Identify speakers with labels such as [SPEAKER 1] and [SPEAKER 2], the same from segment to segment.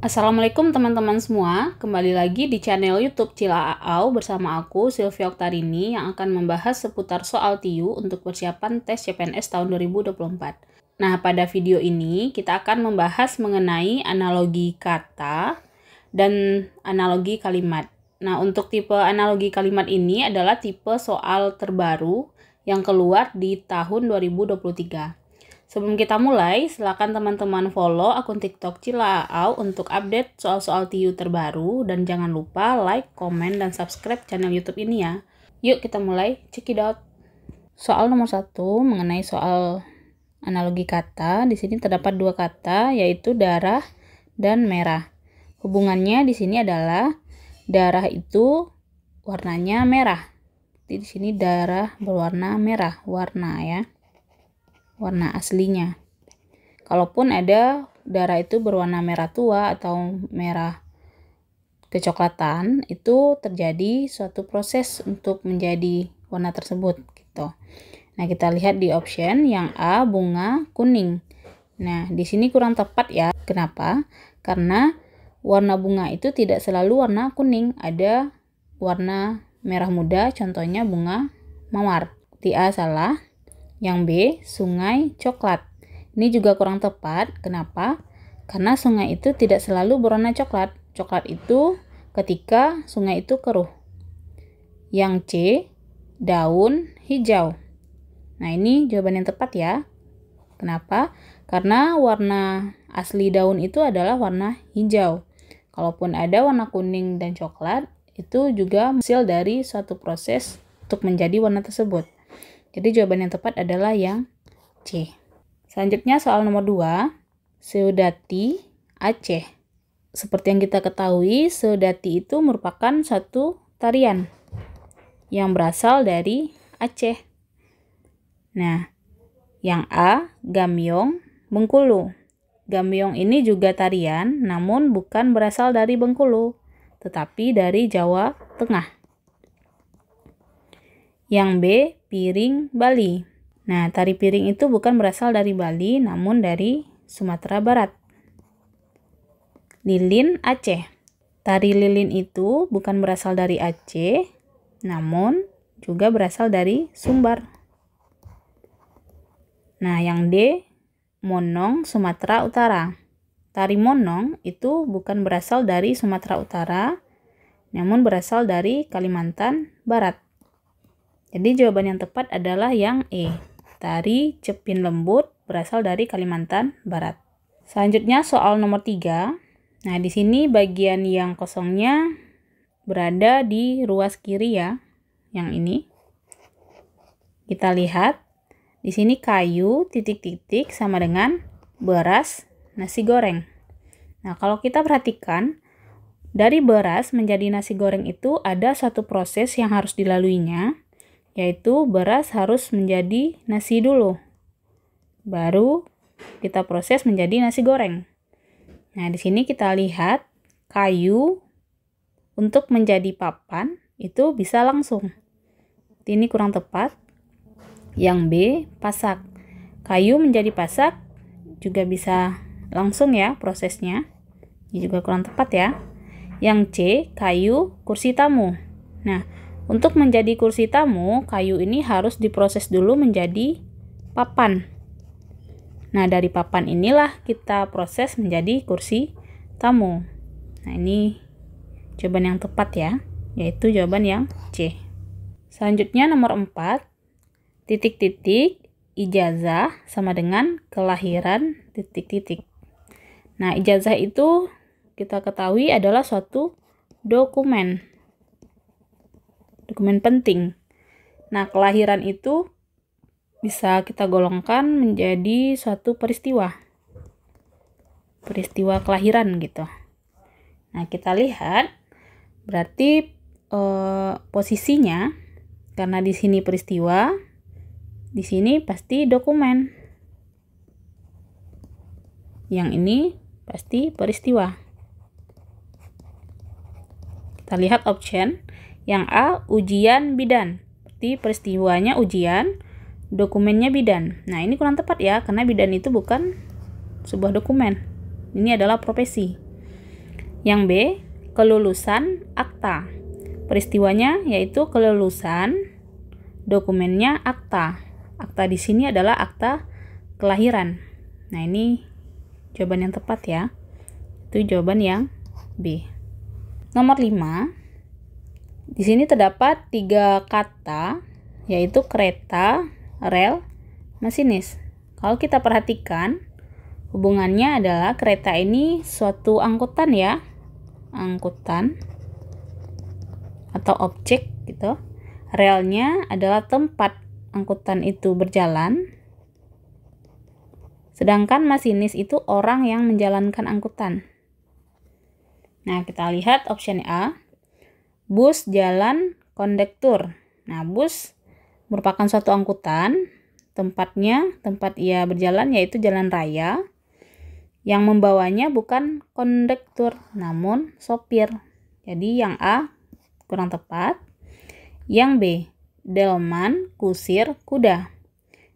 [SPEAKER 1] Assalamualaikum teman-teman semua, kembali lagi di channel YouTube Cila Aau bersama aku Sylvia Oktarini yang akan membahas seputar soal TIU untuk persiapan tes CPNS tahun 2024. Nah, pada video ini kita akan membahas mengenai analogi kata dan analogi kalimat. Nah, untuk tipe analogi kalimat ini adalah tipe soal terbaru yang keluar di tahun 2023. Sebelum kita mulai, silakan teman-teman follow akun TikTok Cila Aau untuk update soal-soal TIU terbaru dan jangan lupa like, komen, dan subscribe channel YouTube ini ya. Yuk kita mulai, check it out. Soal nomor 1 mengenai soal analogi kata. Di sini terdapat dua kata yaitu darah dan merah. Hubungannya di sini adalah darah itu warnanya merah. Jadi di sini darah berwarna merah, warna ya. Warna aslinya. Kalaupun ada darah itu berwarna merah tua atau merah kecoklatan, itu terjadi suatu proses untuk menjadi warna tersebut gitu. Nah, kita lihat di option yang A, bunga kuning. Nah, di sini kurang tepat ya. Kenapa? Karena warna bunga itu tidak selalu warna kuning, ada warna merah muda, contohnya bunga mawar. Di A salah. Yang B, sungai coklat. Ini juga kurang tepat. Kenapa? Karena sungai itu tidak selalu berwarna coklat. Coklat itu ketika sungai itu keruh. Yang C, daun hijau. Nah, ini jawaban yang tepat ya. Kenapa? Karena warna asli daun itu adalah warna hijau. Kalaupun ada warna kuning dan coklat, itu juga hasil dari suatu proses untuk menjadi warna tersebut. Jadi jawaban yang tepat adalah yang C. Selanjutnya soal nomor 2, Seudati Aceh. Seperti yang kita ketahui, Seudati itu merupakan satu tarian yang berasal dari Aceh. Nah, yang A, Gambyong Bengkulu. Gambyong ini juga tarian, namun bukan berasal dari Bengkulu, tetapi dari Jawa Tengah. Yang B, piring Bali. Nah, tari piring itu bukan berasal dari Bali, namun dari Sumatera Barat. Lilin Aceh. Tari lilin itu bukan berasal dari Aceh, namun juga berasal dari Sumbar. Nah, yang D, Monong Sumatera Utara. Tari Monong itu bukan berasal dari Sumatera Utara, namun berasal dari Kalimantan Barat. Jadi jawaban yang tepat adalah yang E. Tari Cepin Lembut berasal dari Kalimantan Barat. Selanjutnya soal nomor 3. Nah, di sini bagian yang kosongnya berada di ruas kiri ya. Yang ini. Kita lihat di sini kayu titik-titik sama dengan beras nasi goreng. Nah, kalau kita perhatikan dari beras menjadi nasi goreng itu ada satu proses yang harus dilaluinya, yaitu beras harus menjadi nasi dulu, baru kita proses menjadi nasi goreng. Nah, di sini kita lihat kayu untuk menjadi papan itu bisa langsung. Ini kurang tepat. Yang B, pasak. Kayu menjadi pasak juga bisa langsung ya prosesnya. Ini juga kurang tepat ya. Yang C, kayu kursi tamu. Nah, untuk menjadi kursi tamu, kayu ini harus diproses dulu menjadi papan. Nah, dari papan inilah kita proses menjadi kursi tamu. Nah, ini jawaban yang tepat ya, yaitu jawaban yang C. Selanjutnya nomor 4, titik-titik, ijazah sama dengan kelahiran titik-titik. Nah, ijazah itu kita ketahui adalah suatu dokumen penting. Nah, kelahiran itu bisa kita golongkan menjadi suatu peristiwa kelahiran gitu. Nah, kita lihat berarti posisinya, karena di sini peristiwa, di sini pasti dokumen. Yang ini pasti peristiwa. Kita lihat option. Yang A, ujian bidan. Berarti peristiwanya ujian, dokumennya bidan. Nah, ini kurang tepat ya, karena bidan itu bukan sebuah dokumen. Ini adalah profesi. Yang B, kelulusan akta. Peristiwanya yaitu kelulusan, dokumennya akta. Akta di sini adalah akta kelahiran. Nah, ini jawaban yang tepat ya. Itu jawaban yang B. Nomor 5. Di sini terdapat 3 kata yaitu kereta, rel, masinis. Kalau kita perhatikan, hubungannya adalah kereta ini suatu angkutan ya. Angkutan atau objek gitu. Relnya adalah tempat angkutan itu berjalan. Sedangkan masinis itu orang yang menjalankan angkutan. Nah, kita lihat option A. Bus, jalan, kondektur. Nah, bus merupakan suatu angkutan, tempat ia berjalan yaitu jalan raya. Yang membawanya bukan kondektur, namun sopir. Jadi yang A kurang tepat. Yang B, delman, kusir, kuda.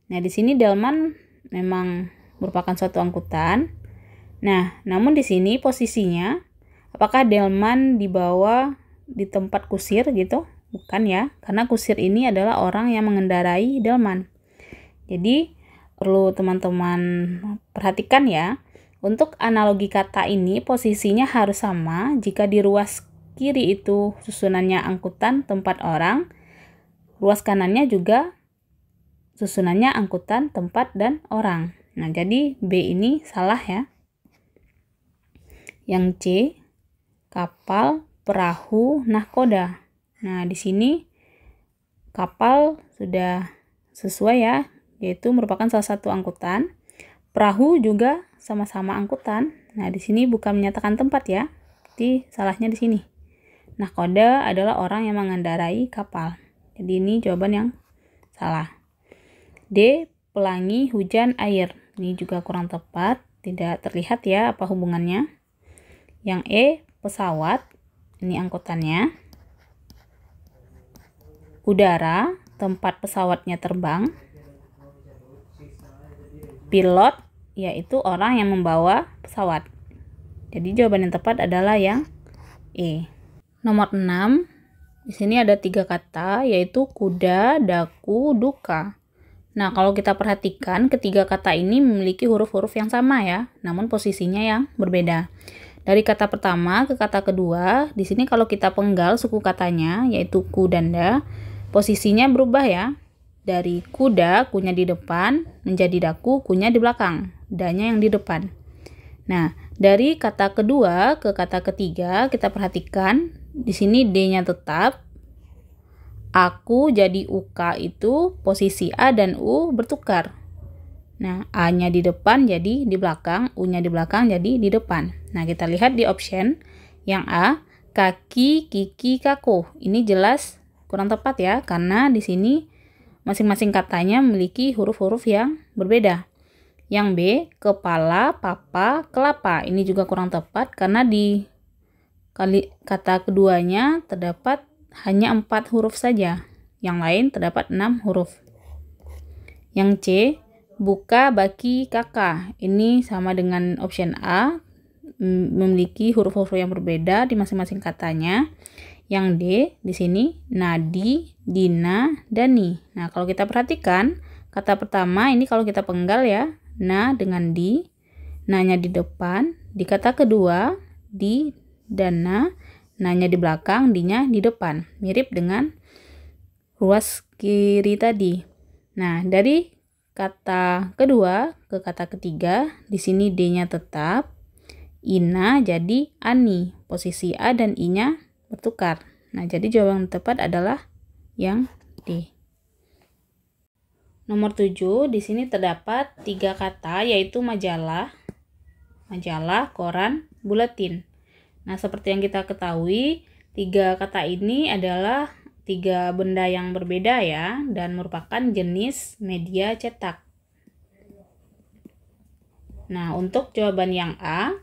[SPEAKER 1] Nah, di sini delman memang merupakan suatu angkutan. Nah, namun di sini posisinya apakah delman dibawa di tempat kusir gitu? Bukan ya, karena kusir ini adalah orang yang mengendarai delman. Jadi perlu teman-teman perhatikan ya. Untuk analogi kata ini posisinya harus sama. Jika di ruas kiri itu susunannya angkutan tempat orang, ruas kanannya juga susunannya angkutan tempat dan orang. Nah, jadi B ini salah ya. Yang C, kapal, perahu, nahkoda. Nah, di sini kapal sudah sesuai ya, yaitu merupakan salah satu angkutan. Perahu juga sama-sama angkutan. Nah, di sini bukan menyatakan tempat ya. Jadi salahnya di sini. Nahkoda adalah orang yang mengendarai kapal. Jadi ini jawaban yang salah. D, pelangi, hujan, air. Ini juga kurang tepat. Tidak terlihat ya apa hubungannya. Yang E, pesawat. Ini angkutannya. Udara, tempat pesawatnya terbang. Pilot, yaitu orang yang membawa pesawat. Jadi jawaban yang tepat adalah yang E. Nomor 6. Di sini ada 3 kata yaitu kuda, daku, duka. Nah, kalau kita perhatikan ketiga kata ini memiliki huruf-huruf yang sama ya, namun posisinya yang berbeda. Dari kata pertama ke kata kedua, di sini kalau kita penggal suku katanya yaitu ku dan da, posisinya berubah ya. Dari kuda, kunya di depan, menjadi daku, kunya di belakang, danya yang di depan. Nah, dari kata kedua ke kata ketiga, kita perhatikan di sini D-nya tetap. Aku jadi UK itu posisi A dan U bertukar. Nah, A-nya di depan jadi di belakang, U-nya di belakang jadi di depan. Nah, kita lihat di option yang A, kaki, kiki, kaku. Ini jelas kurang tepat ya, karena di sini masing-masing katanya memiliki huruf-huruf yang berbeda. Yang B, kepala, papa, kelapa. Ini juga kurang tepat karena di kata keduanya terdapat hanya 4 huruf saja. Yang lain terdapat 6 huruf. Yang C, buka, baki, kakak. Ini sama dengan option A, memiliki huruf-huruf yang berbeda di masing-masing katanya. Yang D, di sini Nadi, Dina, Dani. Nah, kalau kita perhatikan, kata pertama ini kalau kita penggal ya, na dengan di, na-nya di depan. Di kata kedua, di dan na-nya di belakang, di-nya di depan. Mirip dengan ruas kiri tadi. Nah, dari kata kedua ke kata ketiga, di sini D-nya tetap. Ina jadi Ani. Posisi A dan I-nya bertukar. Nah, jadi jawaban yang tepat adalah yang D. Nomor 7, di sini terdapat 3 kata yaitu majalah, koran, buletin. Nah, seperti yang kita ketahui, 3 kata ini adalah 3 benda yang berbeda ya, dan merupakan jenis media cetak. Nah, untuk jawaban yang A,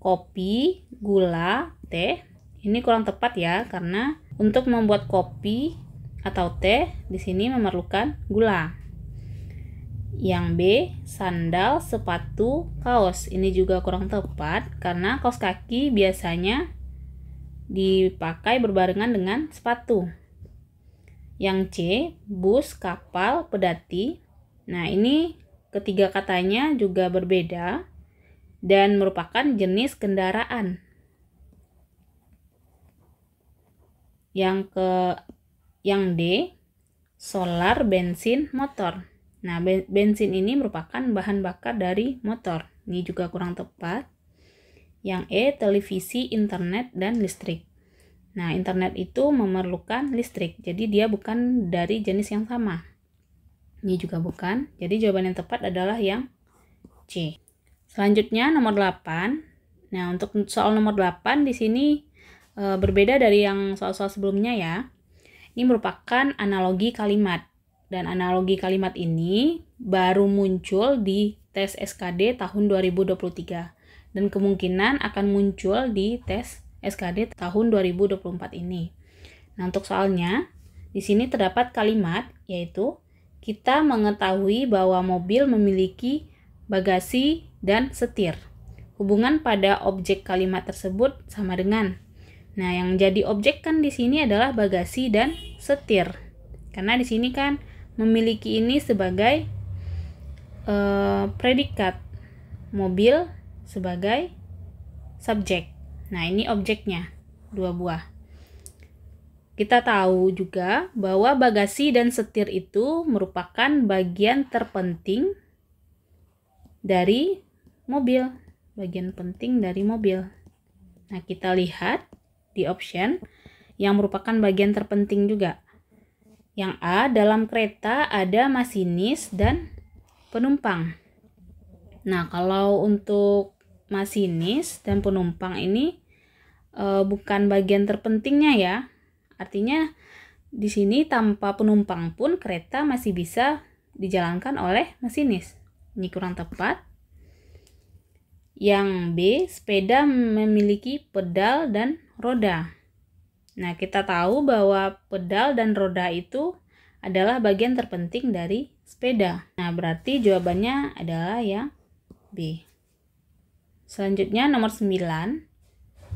[SPEAKER 1] kopi, gula, teh, ini kurang tepat ya, karena untuk membuat kopi atau teh di sini memerlukan gula. Yang B, sandal, sepatu, kaos. Ini juga kurang tepat karena kaos kaki biasanya dipakai berbarengan dengan sepatu. Yang C, bus, kapal, pedati. Nah, ini ketiga katanya juga berbeda dan merupakan jenis kendaraan. Yang D, solar, bensin, motor. Nah, bensin ini merupakan bahan bakar dari motor. Ini juga kurang tepat. Yang E, televisi, internet, dan listrik. Nah, internet itu memerlukan listrik, jadi dia bukan dari jenis yang sama. Ini juga bukan, jadi jawaban yang tepat adalah yang C. Selanjutnya nomor 8. Nah, untuk soal nomor 8 di sini berbeda dari yang soal-soal sebelumnya ya. Ini merupakan analogi kalimat. Dan analogi kalimat ini baru muncul di tes SKD tahun 2023. Dan kemungkinan akan muncul di tes SKD tahun 2024 ini. Nah, untuk soalnya, di sini terdapat kalimat, yaitu kita mengetahui bahwa mobil memiliki bagasi dan setir. Hubungan pada objek kalimat tersebut sama dengan. Nah, yang jadi objek kan di sini adalah bagasi dan setir. Karena di sini kan memiliki ini sebagai predikat, mobil sebagai subjek. Nah, ini objeknya, 2 buah. Kita tahu juga bahwa bagasi dan setir itu merupakan bagian terpenting dari mobil. Bagian penting dari mobil. Nah, kita lihat di option yang merupakan bagian terpenting juga. Yang A, dalam kereta ada masinis dan penumpang. Nah, kalau untuk masinis dan penumpang ini bukan bagian terpentingnya ya. Artinya di sini tanpa penumpang pun kereta masih bisa dijalankan oleh masinis. Ini kurang tepat. Yang B, sepeda memiliki pedal dan roda. Nah, kita tahu bahwa pedal dan roda itu adalah bagian terpenting dari sepeda. Nah, berarti jawabannya adalah yang B. Selanjutnya nomor 9.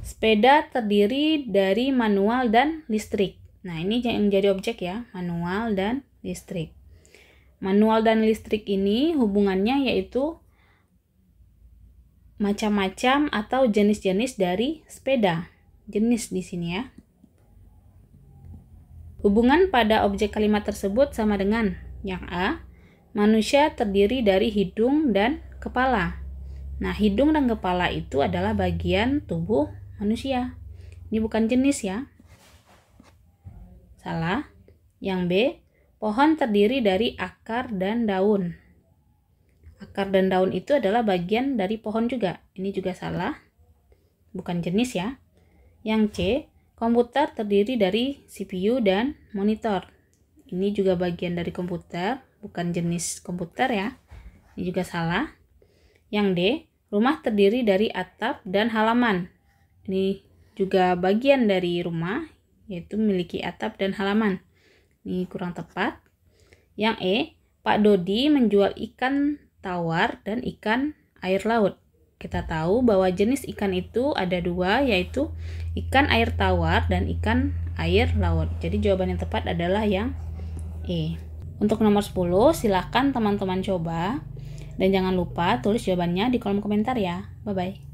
[SPEAKER 1] Sepeda terdiri dari manual dan listrik. Nah, ini yang menjadi objek ya, manual dan listrik. Manual dan listrik ini hubungannya yaitu macam-macam atau jenis-jenis dari sepeda. Jenis di sini ya. Hubungan pada objek kalimat tersebut sama dengan yang A, manusia terdiri dari hidung dan kepala. Nah, hidung dan kepala itu adalah bagian tubuh manusia. Ini bukan jenis ya. Salah. Yang B, pohon terdiri dari akar dan daun. Akar dan daun itu adalah bagian dari pohon juga. Ini juga salah. Bukan jenis ya. Yang C, komputer terdiri dari CPU dan monitor. Ini juga bagian dari komputer, bukan jenis komputer ya. Ini juga salah. Yang D, rumah terdiri dari atap dan halaman. Ini juga bagian dari rumah, yaitu memiliki atap dan halaman. Ini kurang tepat. Yang E, Pak Dodi menjual ikan tawar dan ikan air laut. Kita tahu bahwa jenis ikan itu ada 2, yaitu ikan air tawar dan ikan air laut. Jadi jawaban yang tepat adalah yang E. Untuk nomor 10, silahkan teman-teman coba. Dan jangan lupa tulis jawabannya di kolom komentar ya. Bye-bye.